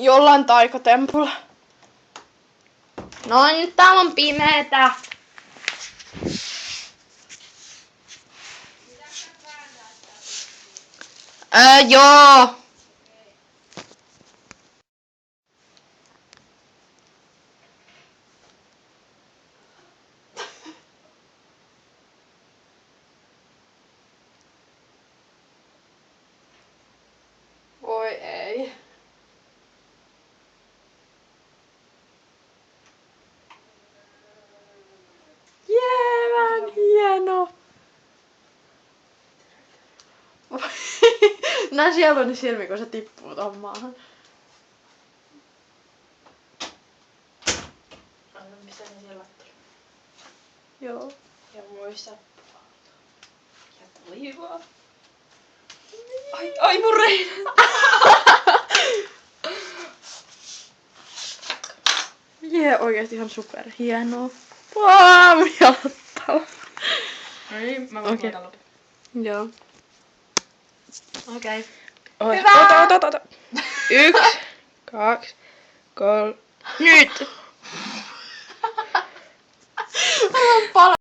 jollain taikatempulla. No nyt täällä on pimeetä. Joo. Voi ei. Jee, hieno. Nää sieluni silmi, kun se tippuu tohon maahan. Anna pistä ne siellä lattialla. Joo. Ja muista. Ja toivoa. Ai mun reina. Jee, oikeesti ihan super hienoa. Wow, jalottava. No niin, mä voin Okei. laittaa lopun. Joo. Okei. Hyvä! Ota. 1, 2, 3. Nyt! Aivan pala.